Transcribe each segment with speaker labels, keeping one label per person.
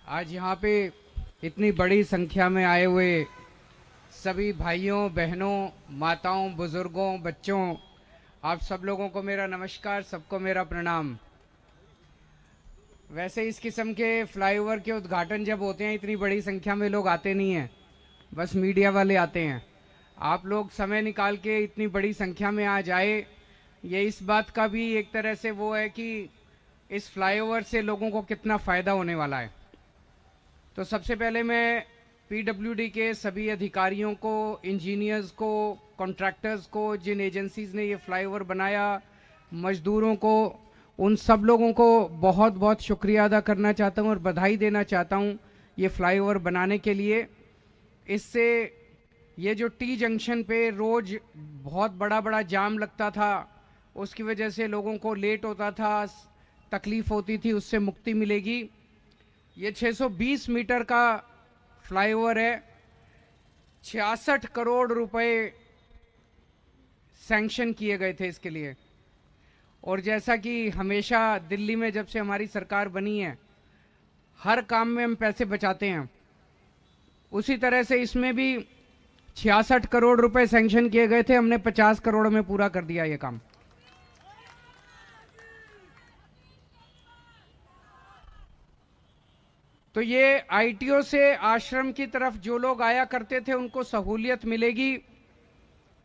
Speaker 1: आज यहाँ पे इतनी बड़ी संख्या में आए हुए सभी भाइयों बहनों, माताओं, बुजुर्गों, बच्चों, आप सब लोगों को मेरा नमस्कार, सबको मेरा प्रणाम। वैसे इस किस्म के फ्लाईओवर के उद्घाटन जब होते हैं इतनी बड़ी संख्या में लोग आते नहीं हैं, बस मीडिया वाले आते हैं। आप लोग समय निकाल के इतनी बड़ी संख्या में आज आए, ये इस बात का भी एक तरह से वो है कि इस फ्लाईओवर से लोगों को कितना फ़ायदा होने वाला है। तो सबसे पहले मैं पीडब्ल्यूडी के सभी अधिकारियों को, इंजीनियर्स को, कॉन्ट्रैक्टर्स को, जिन एजेंसीज ने ये फ्लाईओवर बनाया, मजदूरों को, उन सब लोगों को बहुत बहुत शुक्रिया अदा करना चाहता हूँ और बधाई देना चाहता हूँ ये फ्लाईओवर बनाने के लिए। इससे ये जो टी जंक्शन पे रोज़ बहुत बड़ा बड़ा जाम लगता था, उसकी वजह से लोगों को लेट होता था, तकलीफ़ होती थी, उससे मुक्ति मिलेगी। ये 620 मीटर का फ्लाईओवर है। 66 करोड़ रुपए सैंक्शन किए गए थे इसके लिए। और जैसा कि हमेशा दिल्ली में जब से हमारी सरकार बनी है, हर काम में हम पैसे बचाते हैं, उसी तरह से इसमें भी 66 करोड़ रुपए सैंक्शन किए गए थे। हमने 50 करोड़ में पूरा कर दिया ये काम। तो ये आईटीओ से आश्रम की तरफ जो लोग आया करते थे उनको सहूलियत मिलेगी,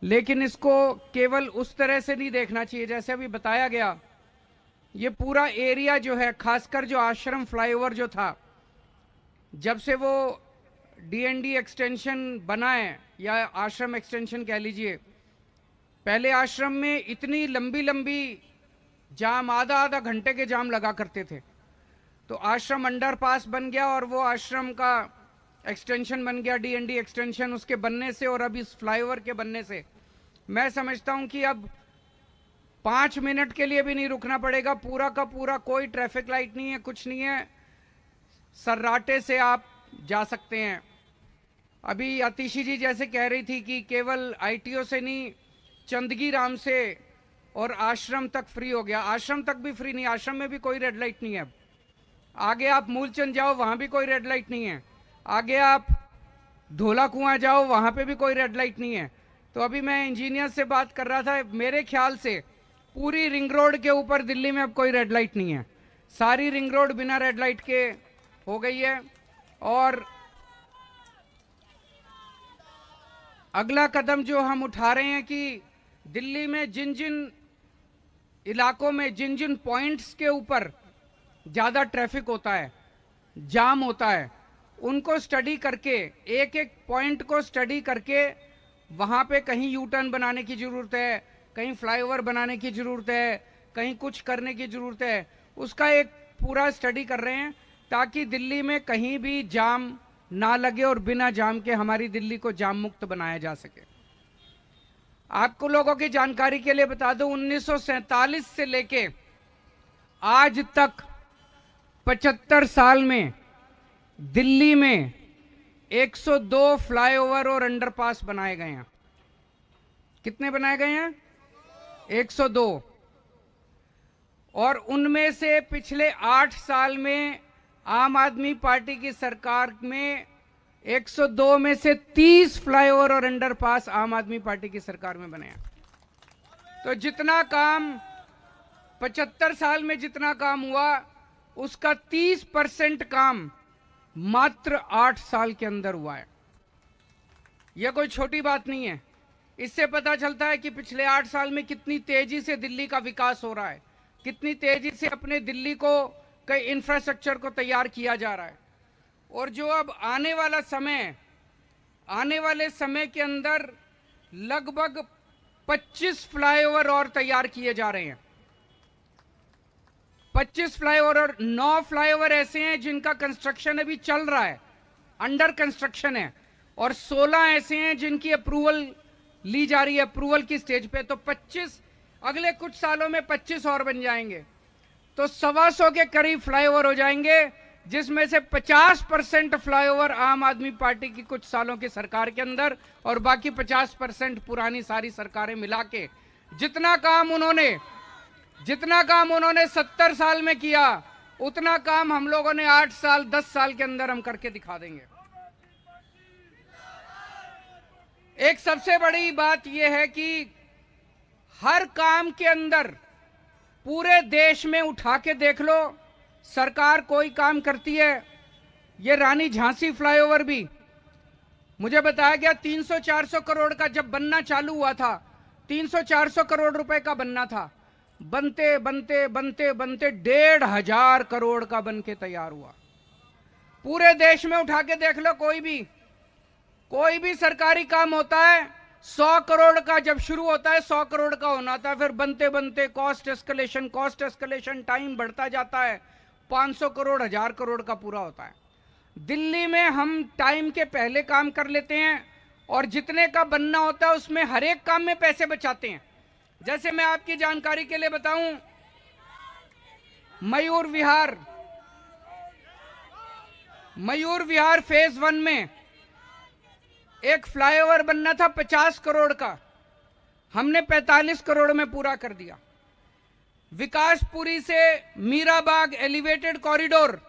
Speaker 1: लेकिन इसको केवल उस तरह से नहीं देखना चाहिए जैसे अभी बताया गया। ये पूरा एरिया जो है, खासकर जो आश्रम फ्लाईओवर जो था, जब से वो डीएनडी एक्सटेंशन बना है या आश्रम एक्सटेंशन कह लीजिए, पहले आश्रम में इतनी लंबी लंबी जाम, आधा आधा घंटे के जाम लगा करते थे। तो आश्रम अंडरपास बन गया और वो आश्रम का एक्सटेंशन बन गया, डीएनडी एक्सटेंशन। उसके बनने से और अब इस फ्लाईओवर के बनने से मैं समझता हूं कि अब 5 मिनट के लिए भी नहीं रुकना पड़ेगा। पूरा का पूरा कोई ट्रैफिक लाइट नहीं है, कुछ नहीं है, सर्राटे से आप जा सकते हैं। अभी आतिशी जी जैसे कह रही थी कि केवल आईटीओ से नहीं, चंदगी राम से और आश्रम तक फ्री हो गया। आश्रम तक भी फ्री नहीं, आश्रम में भी कोई रेड लाइट नहीं है। आगे आप मूलचंद जाओ, वहां भी कोई रेड लाइट नहीं है। आगे आप धोला कुआं जाओ, वहां पे भी कोई रेड लाइट नहीं है। तो अभी मैं इंजीनियर से बात कर रहा था, मेरे ख्याल से पूरी रिंग रोड के ऊपर दिल्ली में अब कोई रेड लाइट नहीं है। सारी रिंग रोड बिना रेड लाइट के हो गई है। और अगला कदम जो हम उठा रहे हैं कि दिल्ली में जिन जिन इलाकों में, जिन जिन पॉइंट्स के ऊपर ज्यादा ट्रैफिक होता है, जाम होता है, उनको स्टडी करके, एक एक पॉइंट को स्टडी करके वहां पे कहीं यू टर्न बनाने की जरूरत है, कहीं फ्लाईओवर बनाने की जरूरत है, कहीं कुछ करने की जरूरत है, उसका एक पूरा स्टडी कर रहे हैं ताकि दिल्ली में कहीं भी जाम ना लगे और बिना जाम के हमारी दिल्ली को जाम मुक्त बनाया जा सके। आपको लोगों की जानकारी के लिए बता दूं, 1947 से लेके आज तक 75 साल में दिल्ली में 102 फ्लाईओवर और अंडरपास बनाए गए हैं। कितने बनाए गए हैं? 102। और उनमें से पिछले 8 साल में आम आदमी पार्टी की सरकार में 102 में से 30 फ्लाईओवर और अंडरपास आम आदमी पार्टी की सरकार में बने हैं। तो जितना काम 75 साल में जितना काम हुआ, उसका 30% काम मात्र 8 साल के अंदर हुआ है। यह कोई छोटी बात नहीं है। इससे पता चलता है कि पिछले 8 साल में कितनी तेजी से दिल्ली का विकास हो रहा है, कितनी तेजी से अपने दिल्ली को कई इंफ्रास्ट्रक्चर को तैयार किया जा रहा है। और जो अब आने वाले समय के अंदर लगभग 25 फ्लाईओवर और तैयार किए जा रहे हैं। 25 फ्लाईओवर और 9 फ्लाईओवर ऐसे हैं जिनका कंस्ट्रक्शन अभी चल रहा है, अंडर कंस्ट्रक्शन है, और 16 ऐसे हैं जिनकी अप्रूवल ली जा रही है, अप्रूवल की स्टेज पे। तो 25 अगले कुछ सालों में 25 और बन जाएंगे, तो 125 के करीब फ्लाईओवर हो जाएंगे, जिसमें से 50% फ्लाईओवर आम आदमी पार्टी की कुछ सालों की सरकार के अंदर, और बाकी 50% पुरानी सारी सरकारें मिला के जितना काम उन्होंने 70 साल में किया, उतना काम हम लोगों ने 8 साल 10 साल के अंदर हम करके दिखा देंगे। एक सबसे बड़ी बात यह है कि हर काम के अंदर पूरे देश में उठा के देख लो, सरकार कोई काम करती है। ये रानी झांसी फ्लाईओवर भी मुझे बताया गया 300-400 करोड़ का जब बनना चालू हुआ था, 300-400 करोड़ रुपए का बनना था, बनते बनते बनते बनते 1,500 करोड़ का बन के तैयार हुआ। पूरे देश में उठा के देख लो, कोई भी सरकारी काम होता है 100 करोड़ का जब शुरू होता है 100 करोड़ का होना था, फिर बनते बनते कॉस्ट एस्केलेशन टाइम बढ़ता जाता है, 500 करोड़ 1000 करोड़ का पूरा होता है। दिल्ली में हम टाइम के पहले काम कर लेते हैं और जितने का बनना होता है उसमें हर एक काम में पैसे बचाते हैं। जैसे मैं आपकी जानकारी के लिए बताऊं, मयूर विहार फेज 1 में एक फ्लाईओवर बनना था 50 करोड़ का, हमने 45 करोड़ में पूरा कर दिया। विकासपुरी से मीराबाग एलिवेटेड कॉरिडोर